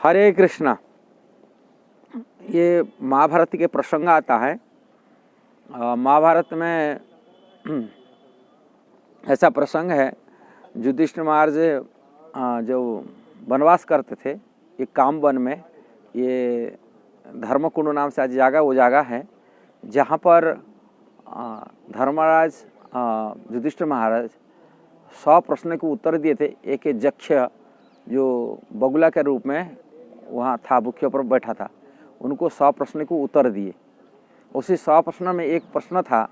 हरे कृष्णा। ये महाभारत के प्रसंग आता है। महाभारत में ऐसा प्रसंग है, युधिष्ठिर महाराज जो वनवास करते थे एक काम वन में, ये धर्मकुंड नाम से आज जगह वो जगह है जहाँ पर धर्मराज युधिष्ठिर महाराज 100 प्रश्न को उत्तर दिए थे। एक यक्ष जो बगुला के रूप में वहाँ था, बुखे पर बैठा था, उनको 100 प्रश्न को उत्तर दिए। उसी 100 प्रश्न में एक प्रश्न था,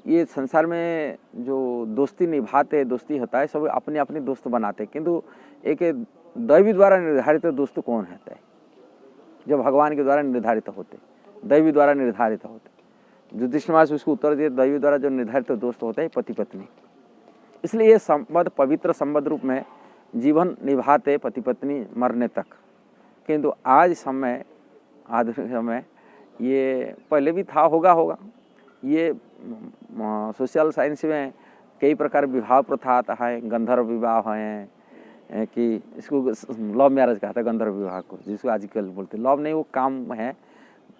ये संसार में जो दोस्ती निभाते, दोस्ती होता है, सब अपने अपने दोस्त बनाते, किंतु एक दैवी द्वारा निर्धारित दोस्त कौन होता है? जो भगवान के द्वारा निर्धारित होते, दैवी द्वारा निर्धारित होते। युधिष्ठिर महाराज उसको उत्तर दिए, दैवी द्वारा जो निर्धारित दोस्त होते हैं पति पत्नी। इसलिए ये संबंध पवित्र संबंध रूप में जीवन निभाते पति पत्नी मरने तक। किंतु आज समय, आधुनिक समय, ये पहले भी था, होगा। ये सोशल साइंस में कई प्रकार विवाह प्रथा आता है। गंधर्व विवाह है कि इसको लव मैरिज कहता है, गंधर्व विवाह को, जिसको आजकल बोलते लव नहीं, वो काम है।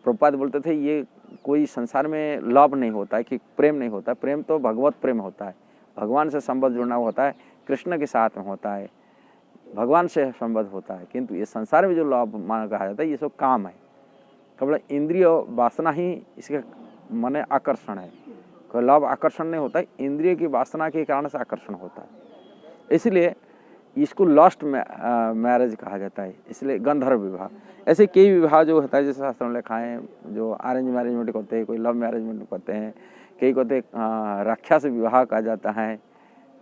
प्रभुपाद बोलते थे ये कोई संसार में लव नहीं होता है कि प्रेम नहीं होता। प्रेम तो भगवत प्रेम होता है, भगवान से संबंध जुड़ना होता है, कृष्ण के साथ में होता है, भगवान से संबंध होता है। किंतु ये संसार में जो लव मान कहा जाता है, ये सब काम है, केवल इंद्रिय वासना ही इसके मन आकर्षण है। कोई लव आकर्षण नहीं होता है, इंद्रिय की वासना के कारण से आकर्षण होता है। इसलिए इसको लस्ट मैरिज कहा जाता है, इसलिए गंधर्व विवाह। ऐसे कई विवाह जो होता है, जैसे शास्त्रों में लिखा है, जो अरेंज मैरिज करते हैं, कोई लव मैरिज करते हैं, कई कहते राक्षस विवाह कहा जाता है।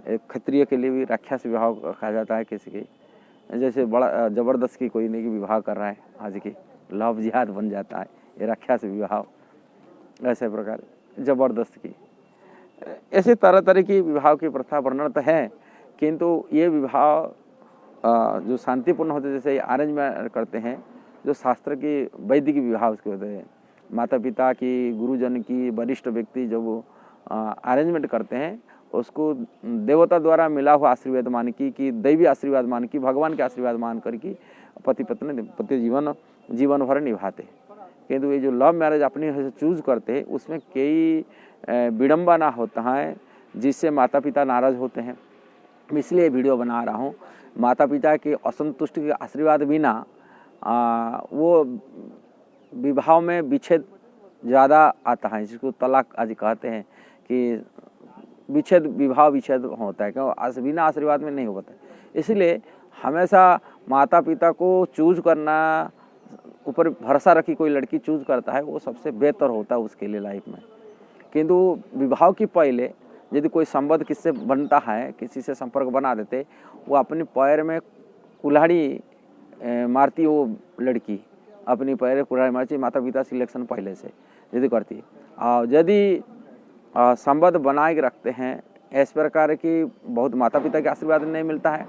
एक क्षत्रिय के लिए भी राक्षस विवाह कहा जाता है। किसी के जैसे बड़ा जबरदस्त की कोई नहीं कि विवाह कर रहा है, आज की लव जिहाद बन जाता है, ये राक्षस विवाह। ऐसे प्रकार जबरदस्त की, ऐसे तरह तरह की विवाह की प्रथा वर्णन तो है, किंतु ये विवाह जो शांतिपूर्ण होते, जैसे अरेंज में करते हैं, जो शास्त्र की वैदिक विवाह उसके होते हैं, माता पिता की, गुरुजन की, वरिष्ठ व्यक्ति जो वो अरेंजमेंट करते हैं, उसको देवता द्वारा मिला हुआ आशीर्वाद मान की दैवी आशीर्वाद मान की, भगवान के आशीर्वाद मान करके पति पत्नी जीवन भर निभाते। किंतु ये जो लव मैरिज अपने चूज करते हैं, उसमें कई विडम्बना होता है, जिससे माता पिता नाराज होते हैं। इसलिए वीडियो बना रहा हूँ। माता पिता के असंतुष्ट के आशीर्वाद बिना वो विवाह में विच्छेद ज़्यादा आता है, जिसको तलाक आज कहते हैं कि विच्छेद, विवाह विच्छेद होता है, क्योंकि बिना आशीर्वाद में नहीं होता। इसलिए हमेशा माता पिता को चूज करना, ऊपर भरोसा रखी कोई लड़की चूज करता है, वो सबसे बेहतर होता है उसके लिए लाइफ में। किंतु विवाह की पहले यदि कोई संबंध किससे बनता है, किसी से संपर्क बना देते, वो अपने पैर में कुल्हाड़ी मारती, वो लड़की अपनी पैर में कुल्हाड़ी मारती, माता पिता सिलेक्शन पहले से यदि करती है। और यदि संबंध बनाए के रखते हैं, इस प्रकार की बहुत माता पिता के आशीर्वाद नहीं मिलता है,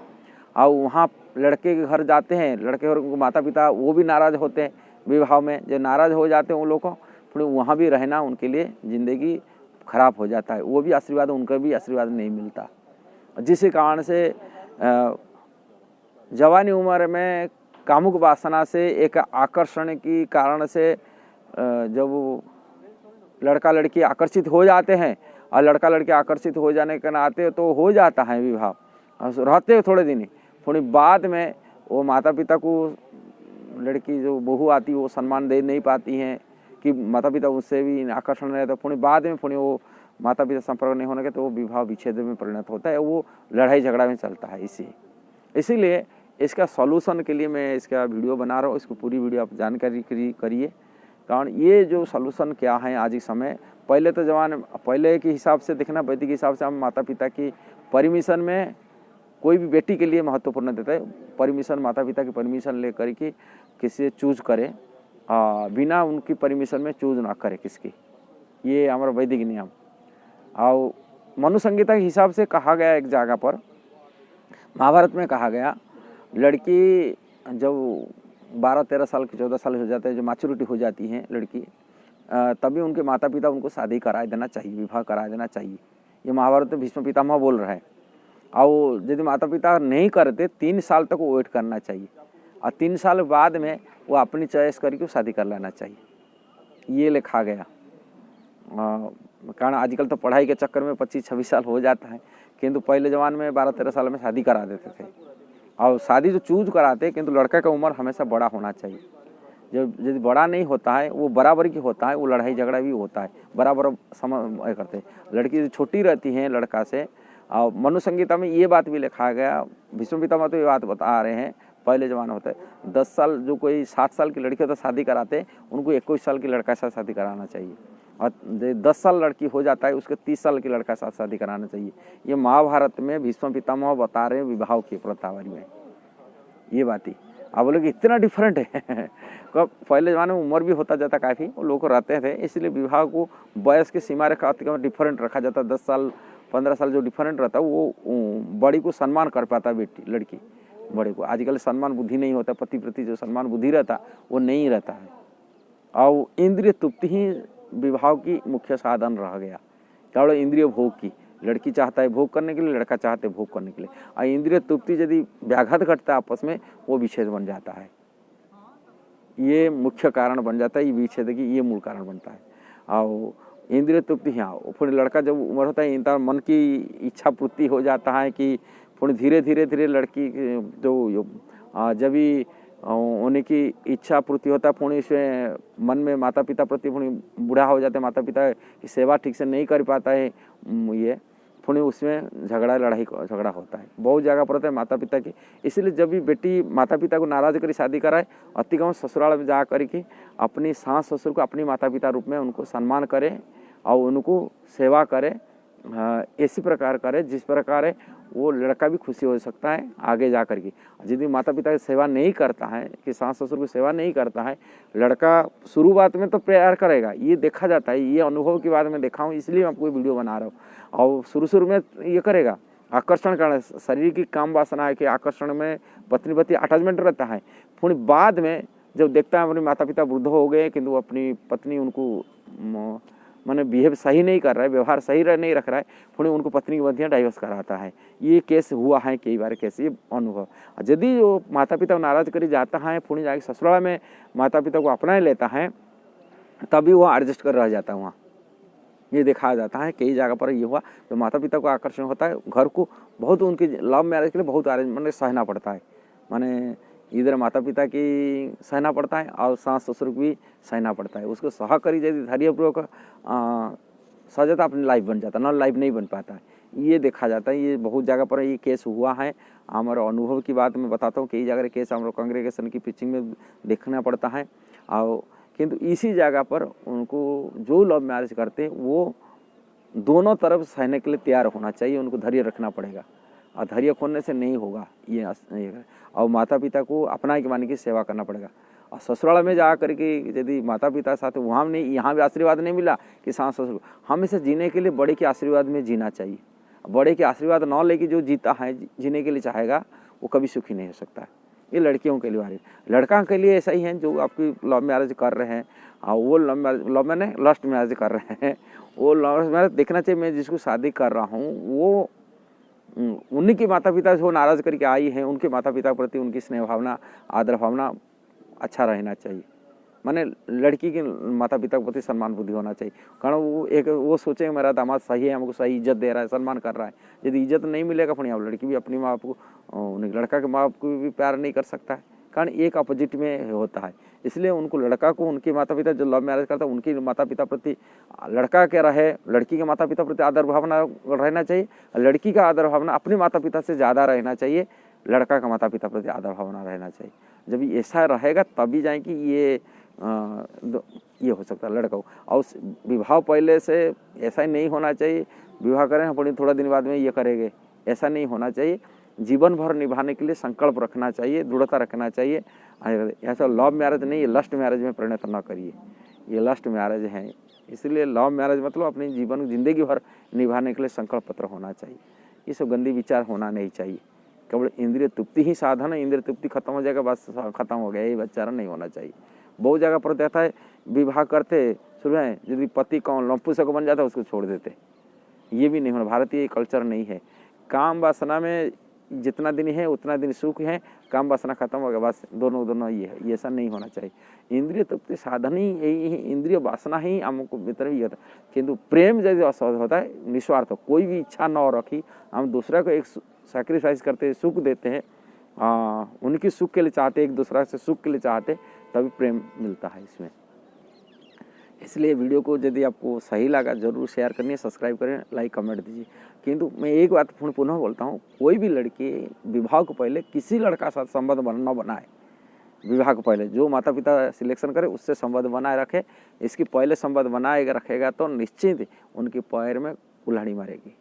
और वहाँ लड़के के घर जाते हैं, लड़के और माता पिता वो भी नाराज होते हैं विवाह में। जो नाराज हो जाते हैं उन लोगों को, फिर वहाँ भी रहना उनके लिए ज़िंदगी खराब हो जाता है, वो भी आशीर्वाद, उनका भी आशीर्वाद नहीं मिलता। जिस कारण से जवानी उम्र में कामुक वासना से, एक आकर्षण की कारण से जब लड़का लड़की आकर्षित हो जाते हैं, और लड़का लड़की आकर्षित हो जाने के नाते तो हो जाता है विवाह, रहते हैं थोड़े दिन, थोड़ी बाद में वो माता पिता को लड़की जो बहू आती है वो सम्मान दे नहीं पाती हैं, कि माता पिता उससे भी आकर्षण रहे, तो फिर बाद में फिर वो माता पिता संपर्क नहीं होने के, तो वो विवाह विच्छेद में परिणत होता है, वो लड़ाई झगड़ा में चलता है। इसीलिए इसका सॉल्यूशन के लिए मैं इसका वीडियो बना रहा हूँ। इसको पूरी वीडियो आप जानकारी करिए, कारण ये जो सॉल्यूशन क्या है आज के समय। पहले तो पहले के हिसाब से देखना, वैदिक के हिसाब से हम माता पिता की परमिशन में कोई भी बेटी के लिए महत्वपूर्ण देता है। परमिशन, माता पिता की परमिशन ले करके किसी चूज करे, बिना उनकी परमिशन में चूज ना करे किसकी, ये हमारा वैदिक नियम। और मनु संहिता के हिसाब से कहा गया, एक जगह पर महाभारत में कहा गया, लड़की जब 12-13 साल की, 14 साल हो जाते हैं, जो मैच्योरिटी हो जाती है लड़की, तभी उनके माता पिता उनको शादी करा देना चाहिए, विवाह करा देना चाहिए। ये महाभारत में भीष्म पितामह बोल रहा है। और यदि माता पिता नहीं करते, 3 साल तक वो वेट करना चाहिए। और 3 साल बाद में वो अपनी चॉइस करके शादी कर लेना चाहिए, ये लिखा गया। कारण आजकल तो पढ़ाई के चक्कर में 25-26 साल हो जाता है, किंतु पहले ज़माने में 12-13 साल में शादी करा देते थे। और शादी जो चूज कराते, किंतु लड़का का उम्र हमेशा बड़ा होना चाहिए। जब यदि बड़ा नहीं होता है, वो बराबर की होता है, वो लड़ाई झगड़ा भी होता है, बराबर समझ करते हैं। लड़की छोटी रहती है लड़का से। और मनु संहिता में ये बात भी लिखा गया, भीष्म पितामह तो ये बात बता रहे हैं, पहले ज़माना होता है 10 साल, जो कोई 7 साल की लड़की होता शादी कराते, उनको 21 साल की लड़का के साथ शादी कराना चाहिए। और 10 साल लड़की हो जाता है, उसके 30 साल की लड़का के साथ शादी कराना चाहिए। ये महाभारत में भीष्म पितामह बता रहे हैं विवाह की प्रथावारी में ये बात ही। आप बोले कि इतना डिफरेंट है पहले ज़माने में उम्र भी होता जाता काफ़ी, वो लोग रहते थे, इसलिए विवाह को वयस की सीमा रेखा डिफरेंट रखा जाता। 10 साल 15 साल जो डिफरेंट रहता है, वो बड़ी को सम्मान कर पाता बेटी लड़की बड़े को। आजकल सम्मान बुद्धि नहीं होता, पति प्रति जो सम्मान बुद्धि रहता वो नहीं रहता है। और इंद्रिय तृप्ति ही विवाह की मुख्य साधन रह गया। केवल इंद्रिय भोग की, लड़की चाहता है भोग करने के लिए, लड़का चाहते है भोग करने के लिए। और इंद्रिय तृप्ति यदि व्याघात घटता है आपस में, वो विच्छेद बन जाता है। ये मुख्य कारण बन जाता है, ये विच्छेद की ये मूल कारण बनता है। और इंद्रिय तृप्ति, हाँ, फिर लड़का जब उम्र होता है, इंसान मन की इच्छा पूर्ति हो जाता है कि फिर धीरे धीरे लड़की जो जब भी होने की इच्छा पूर्ति होता है, पुणे इसमें मन में माता पिता प्रति पुणे बूढ़ा हो जाते हैं, माता पिता की सेवा ठीक से नहीं कर पाता है, ये पुणे उसमें झगड़ा होता है। बहुत जगह पर होता है माता पिता की। इसलिए जब भी बेटी माता पिता को नाराज करी शादी कराए, अति कम ससुराल में जा करके अपनी सास ससुर को अपनी माता पिता रूप में उनको सम्मान करे और उनको सेवा करे, इसी प्रकार करे जिस प्रकार वो लड़का भी खुशी हो सकता है आगे जा कर के। यदि माता पिता की सेवा नहीं करता है, कि सास ससुर की सेवा नहीं करता है, लड़का शुरुआत में तो प्यार करेगा, ये देखा जाता है, ये अनुभव की बात मैं देखा हूँ, इसलिए मैं आपको वीडियो बना रहा हूँ। और शुरू में ये करेगा, आकर्षण करना, शरीर की काम वासना है कि आकर्षण में पत्नी प्रति अटैचमेंट रहता है। फिर बाद में जब देखता है अपने माता पिता वृद्ध हो गए, किंतु अपनी पत्नी उनको माने बिहेव सही नहीं कर रहा है, व्यवहार सही नहीं रख रहा है, फिर उनको पत्नी की बंधियाँ डाइवर्स कराता है। ये केस हुआ है कई बार, कैसे ये अनुभव। यदि वो माता पिता नाराज करी जाता है, फिर जाके ससुराल में माता पिता को अपना लेता है, तभी वो एडजस्ट कर रह जाता है वहाँ। ये देखा जाता है कई जगह पर ये हुआ, तो माता पिता को आकर्षण होता है, घर को बहुत उनकी लव मैरिज के लिए बहुत अरेंजमेंट सहना पड़ता है। माने इधर माता पिता की सहना पड़ता है और सास ससुर को भी सहना पड़ता है। उसको सह करी यदि धैर्यपूर्वक सह जाता, अपनी लाइफ बन जाता, न लाइफ नहीं बन पाता है। ये देखा जाता है, ये बहुत जगह पर ये केस हुआ है। हमारे अनुभव की बात मैं बताता हूँ, कई जगह केस हमारे कांग्रेगेशन की पिचिंग में देखना पड़ता है। और किंतु इसी जगह पर उनको जो लव मैरिज करते हैं, वो दोनों तरफ सहने के लिए तैयार होना चाहिए, उनको धैर्य रखना पड़ेगा। और धैर्य खोलने से नहीं होगा ये। और माता पिता को अपना के माने की सेवा करना पड़ेगा। और ससुराल में जा करके यदि माता पिता साथ वहाँ नहीं, यहाँ भी आशीर्वाद नहीं मिला कि सास ससुर, हमेशा जीने के लिए बड़े के आशीर्वाद में जीना चाहिए। बड़े के आशीर्वाद न लेके जो जीता है, जीने के लिए चाहेगा, वो कभी सुखी नहीं हो सकता है। ये लड़कियों के लिए, लड़का के लिए ऐसा ही है जो आपकी लव मैरिज कर रहे हैं, और वो लव मैंने लस्ट मैरिज कर रहे हैं, वो लव मैरिज देखना चाहिए। मैं जिसको शादी कर रहा हूँ, वो उन्हीं के माता पिता से वो नाराज करके आई है, उनके माता पिता प्रति उनकी स्नेह भावना, आदर भावना अच्छा रहना चाहिए। माने लड़की के माता पिता के प्रति सम्मान बुद्धि होना चाहिए। कारण वो सोचे मेरा दामाद सही है, हमको सही इज्जत दे रहा है, सम्मान कर रहा है। यदि इज्जत नहीं मिलेगा, फिर लड़की भी अपनी माँ बाप को, लड़का के माँ बाप को भी प्यार नहीं कर सकता है। कारण एक अपोजिट में होता है। इसलिए उनको, लड़का को उनके माता पिता जो लव मैरिज करता है, उनके माता पिता प्रति लड़का के रहे, लड़की के माता पिता प्रति आदर भावना रहना चाहिए। लड़की का आदर भावना अपने माता पिता से ज़्यादा रहना चाहिए, लड़का का माता पिता प्रति आदर भावना रहना चाहिए। जब ऐसा रहेगा तभी जाए कि ये हो सकता है लड़का को। और विवाह पहले से ऐसा ही नहीं होना चाहिए, विवाह करें अपनी थोड़ा दिन बाद में ये करेंगे, ऐसा नहीं होना चाहिए। जीवन भर निभाने के लिए संकल्प रखना चाहिए, दृढ़ता रखना चाहिए। ऐसा लव मैरिज नहीं, ये लस्ट मैरिज में परिणत न करिए, ये लस्ट मैरिज है। इसलिए लव मैरिज मतलब अपनी जीवन जिंदगी भर निभाने के लिए संकल्प पत्र होना चाहिए। ये सब गंदी विचार होना नहीं चाहिए। केवल इंद्रिय तृप्ति ही साधन है, इंद्रिय तृप्ति खत्म हो जाएगा, बस खत्म हो गया, ये विचार नहीं होना चाहिए। बहुत जगह पर देखता है विवाह करते शुरू में यदि पति कौन लंपुसक बन जाता है, उसको छोड़ देते। ये भी नहीं होना, भारतीय कल्चर नहीं है। काम वासना में जितना दिन है उतना दिन सुख है, काम वासना खत्म हो गया, बस दोनों ये है, ये ऐसा नहीं होना चाहिए। इंद्रिय तृप्ति साधन ही यही है, इंद्रिय वासना ही हमको भीतर ही होता है। किंतु प्रेम जैसे होता है निस्वार्थ, कोई भी इच्छा न रखी, हम दूसरे को एक सैक्रिफाइस करते हैं, सुख देते हैं, उनकी सुख के लिए चाहते, एक दूसरा से सुख के लिए चाहते, तभी प्रेम मिलता है इसमें। इसलिए वीडियो को यदि आपको सही लगा जरूर शेयर करनी, सब्सक्राइब करें, लाइक कमेंट दीजिए। किंतु मैं एक बात पुनः बोलता हूँ, कोई भी लड़की विवाह को पहले किसी लड़का साथ संबंध न बनाए। विवाह को पहले जो माता पिता सिलेक्शन करे उससे संबंध बनाए रखे। इसकी पहले संबंध बनाए रखेगा तो निश्चित उनके पैर में कुल्हाड़ी मारेगी।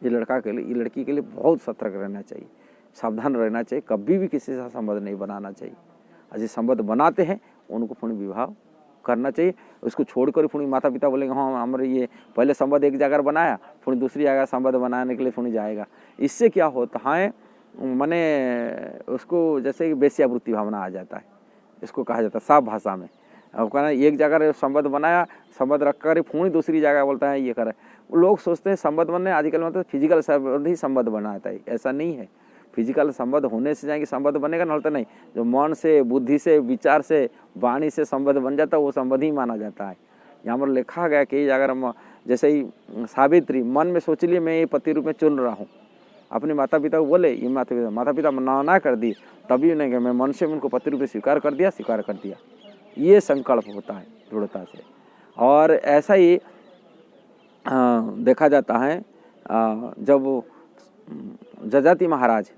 ये लड़का के लिए, ये लड़की के लिए बहुत सतर्क रहना चाहिए, सावधान रहना चाहिए, कभी भी किसी से संबंध नहीं बनाना चाहिए। अजय संबंध बनाते हैं उनको पुण्य विवाह करना चाहिए। उसको छोड़कर पुण्य माता पिता बोलेंगे हाँ हमारे ये पहले संबंध एक जगह बनाया, पुण्य दूसरी जगह संबंध बनाने के लिए पुण्य जाएगा। इससे क्या होता है, माने उसको जैसे वेश्यावृत्ति भावना आ जाता है, इसको कहा जाता है साफ भाषा में। अब कहना एक जगह संबंध बनाया, संबंध रख कर पुण्य दूसरी जगह बोलता है ये करे। लोग सोचते हैं संबंध बनने आजकल मतलब फिजिकल संबंध ही संबंध बनाता है, ऐसा नहीं है। फिजिकल संबंध होने से जाएंगे संबंध बनेगा, न होता नहीं। जो मन से, बुद्धि से, विचार से, वाणी से संबंध बन जाता है वो संबंध ही माना जाता है। यहाँ पर लिखा गया कि अगर हम जैसे ही सावित्री मन में सोच लिए मैं ये पति रूप में चुन रहा हूँ, अपने माता पिता को बोले, ये माता पिता ना कर दिए, तभी नहीं कि मैं मन से उनको पति रूप में स्वीकार कर दिया। ये संकल्प होता है दृढ़ता से। और ऐसा ही देखा जाता है जब जजाति महाराज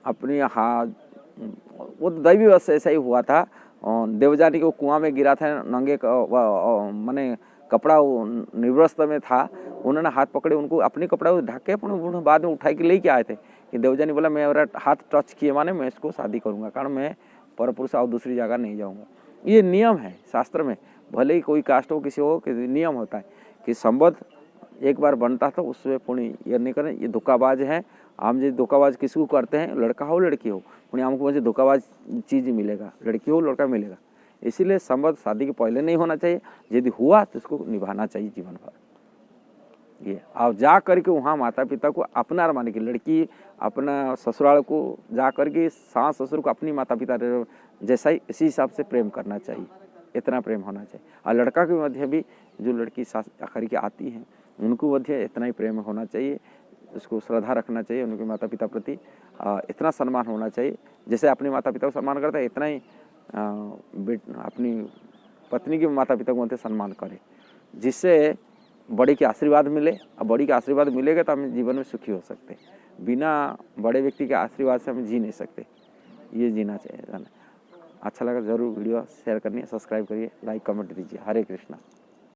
अपनी वो दैवी वश ऐसा ही हुआ था, देवजानी को कुआं में गिरा था, नंगे माने कपड़ा निवस्त्र में था, उन्होंने हाथ पकड़े, उनको अपने कपड़ा ढक के अपने बाद में उठा के लेके आए थे कि देवजानी बोला मेरा हाथ टच किए माने मैं इसको शादी करूंगा, कारण मैं परपुरुष और दूसरी जगह नहीं जाऊंगा। ये नियम है शास्त्र में, भले ही कोई कास्ट हो किसी हो, कि नियम होता है कि संबंध एक बार बनता था उसमें पुण्य ये नहीं करें। ये धोखाबाज है, हम जो धोखाबाज किसी को करते हैं, लड़का हो लड़की हो, पुण्य हमको मुझे धोखाबाज चीज़ मिलेगा, लड़की हो लड़का मिलेगा। इसीलिए संबंध शादी के पहले नहीं होना चाहिए, यदि हुआ तो उसको निभाना चाहिए जीवन भर। ये आप जा करके वहाँ माता पिता को अपना माने की, लड़की अपना ससुराल को जा करके सास ससुर को अपनी माता पिता जैसा ही इसी हिसाब से प्रेम करना चाहिए, इतना प्रेम होना चाहिए। और लड़का के मध्य भी जो लड़की सास आखिर की आती हैं उनको मध्य इतना ही प्रेम होना चाहिए, उसको श्रद्धा रखना चाहिए, उनके माता पिता प्रति इतना सम्मान होना चाहिए जैसे अपने माता पिता को सम्मान करता है, इतना ही अपनी पत्नी के माता पिता को सम्मान करे, जिससे बड़ी के आशीर्वाद मिले। और बड़ी का आशीर्वाद मिलेगा तो हम जीवन में सुखी हो सकते हैं। बिना बड़े व्यक्ति के आशीर्वाद से हम जी नहीं सकते, ये जीना चाहिए। अच्छा लगा जरूर वीडियो शेयर करनी, सब्सक्राइब करिए, लाइक कमेंट दीजिए। हरे कृष्णा।